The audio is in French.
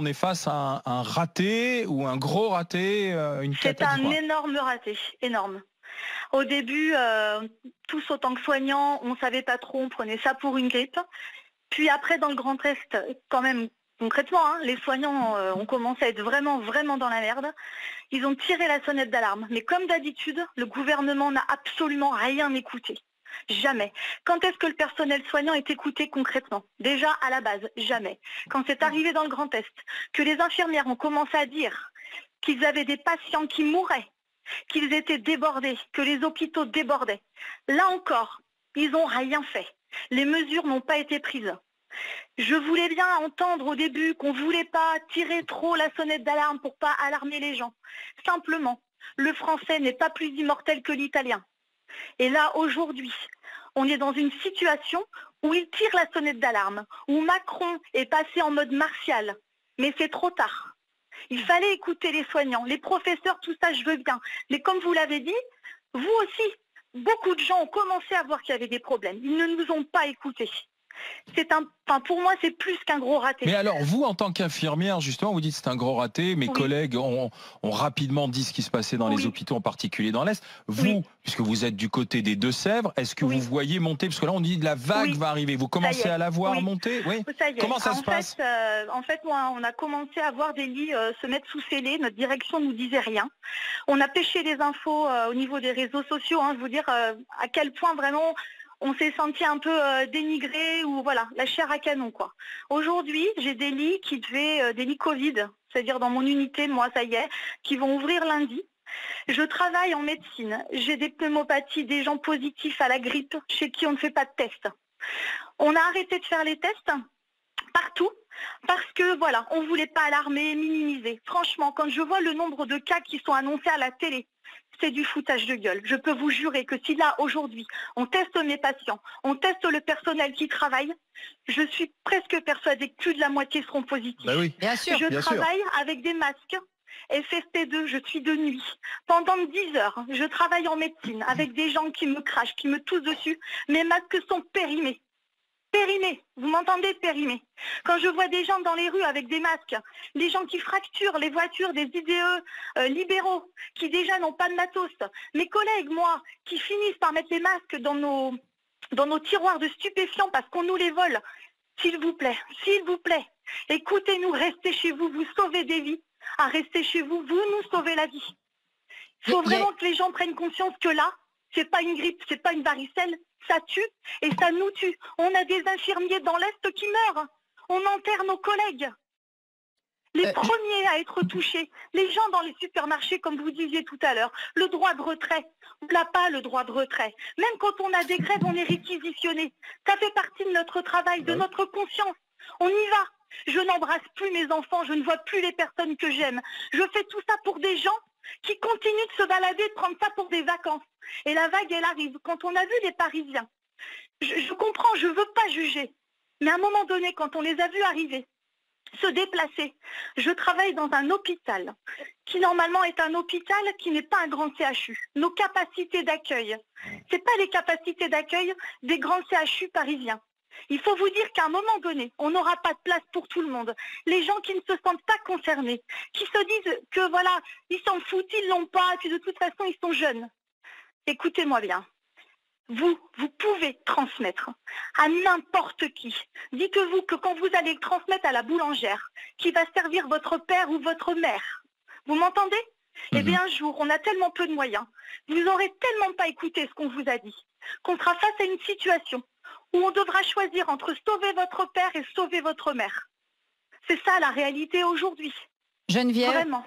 est face à un raté ou un gros raté, une C'est catastrophe. un énorme raté, énorme. Au début, tous autant que soignants, on ne savait pas trop, on prenait ça pour une grippe. Puis après, dans le Grand Est, quand même, concrètement, hein, les soignants ont commencé à être vraiment, vraiment dans la merde. Ils ont tiré la sonnette d'alarme. Mais comme d'habitude, le gouvernement n'a absolument rien écouté. Jamais. Quand est-ce que le personnel soignant est écouté concrètement? Déjà, à la base, jamais. Quand c'est arrivé dans le Grand Est, que les infirmières ont commencé à dire qu'ils avaient des patients qui mouraient, qu'ils étaient débordés, que les hôpitaux débordaient. Là encore, ils n'ont rien fait. Les mesures n'ont pas été prises. Je voulais bien entendre au début qu'on ne voulait pas tirer trop la sonnette d'alarme pour ne pas alarmer les gens. Simplement, le français n'est pas plus immortel que l'italien. Et là, aujourd'hui, on est dans une situation où il tire la sonnette d'alarme, où Macron est passé en mode martial. Mais c'est trop tard. Il fallait écouter les soignants, les professeurs, tout ça, je veux bien. Mais comme vous l'avez dit, vous aussi, beaucoup de gens ont commencé à voir qu'il y avait des problèmes. Ils ne nous ont pas écoutés. Pour moi, c'est plus qu'un gros raté. Mais alors, vous, en tant qu'infirmière, justement, vous dites que c'est un gros raté. Mes collègues ont rapidement dit ce qui se passait dans les hôpitaux, en particulier dans l'Est. Vous, puisque vous êtes du côté des Deux-Sèvres, est-ce que vous voyez monter, parce que là, on dit que la vague va arriver. Vous commencez à la voir monter? Oui. Ça y est. Comment ça se passe? En fait, moi, on a commencé à voir des lits se mettre sous scellés. Notre direction ne nous disait rien. On a pêché les infos au niveau des réseaux sociaux. Hein, je veux dire à quel point vraiment on s'est senti un peu dénigré ou voilà, la chair à canon quoi. Aujourd'hui, j'ai des lits des lits Covid, c'est-à-dire dans mon unité, moi ça y est, qui vont ouvrir lundi. Je travaille en médecine, j'ai des pneumopathies, des gens positifs à la grippe chez qui on ne fait pas de tests. On a arrêté de faire les tests partout parce que voilà, on ne voulait pas alarmer, minimiser. Franchement, quand je vois le nombre de cas qui sont annoncés à la télé, c'est du foutage de gueule. Je peux vous jurer que si là, aujourd'hui, on teste mes patients, on teste le personnel qui travaille, je suis presque persuadée que plus de la moitié seront positifs. Ben oui. Bien sûr. Je travaille avec des masques FFP2, je suis de nuit. Pendant 10 heures, je travaille en médecine avec des gens qui me crachent, qui me toussent dessus. Mes masques sont périmés. Périmés, vous m'entendez, périmés. Quand je vois des gens dans les rues avec des masques, des gens qui fracturent les voitures des IDE libéraux, qui déjà n'ont pas de matos, mes collègues, moi, qui finissent par mettre les masques dans nos tiroirs de stupéfiants parce qu'on nous les vole, s'il vous plaît, écoutez-nous, restez chez vous, vous sauvez des vies. À rester chez vous, vous nous sauvez la vie. Il faut vraiment que les gens prennent conscience que là, c'est pas une grippe, c'est pas une varicelle, ça tue et ça nous tue. On a des infirmiers dans l'Est qui meurent. On enterre nos collègues. Les premiers à être touchés, les gens dans les supermarchés, comme vous disiez tout à l'heure, le droit de retrait. On n'a pas le droit de retrait. Même quand on a des grèves, on est réquisitionné. Ça fait partie de notre travail, de notre conscience. On y va. Je n'embrasse plus mes enfants, je ne vois plus les personnes que j'aime. Je fais tout ça pour des gens qui continuent de se balader, de prendre ça pour des vacances. Et la vague, elle arrive. Quand on a vu les Parisiens, je comprends, je ne veux pas juger. Mais à un moment donné, quand on les a vus arriver, se déplacer, je travaille dans un hôpital qui normalement est un hôpital qui n'est pas un grand CHU. Nos capacités d'accueil, ce n'est pas les capacités d'accueil des grands CHU parisiens. Il faut vous dire qu'à un moment donné, on n'aura pas de place pour tout le monde. Les gens qui ne se sentent pas concernés, qui se disent que voilà, ils s'en foutent, ils l'ont pas, puis de toute façon, ils sont jeunes. Écoutez-moi bien. Vous pouvez transmettre à n'importe qui. Dites-vous que quand vous allez le transmettre à la boulangère, qui va servir votre père ou votre mère, vous m'entendez? Eh bien, un jour, on a tellement peu de moyens, vous n'aurez tellement pas écouté ce qu'on vous a dit, qu'on sera face à une situation où on devra choisir entre sauver votre père et sauver votre mère. C'est ça la réalité aujourd'hui. Geneviève, vraiment.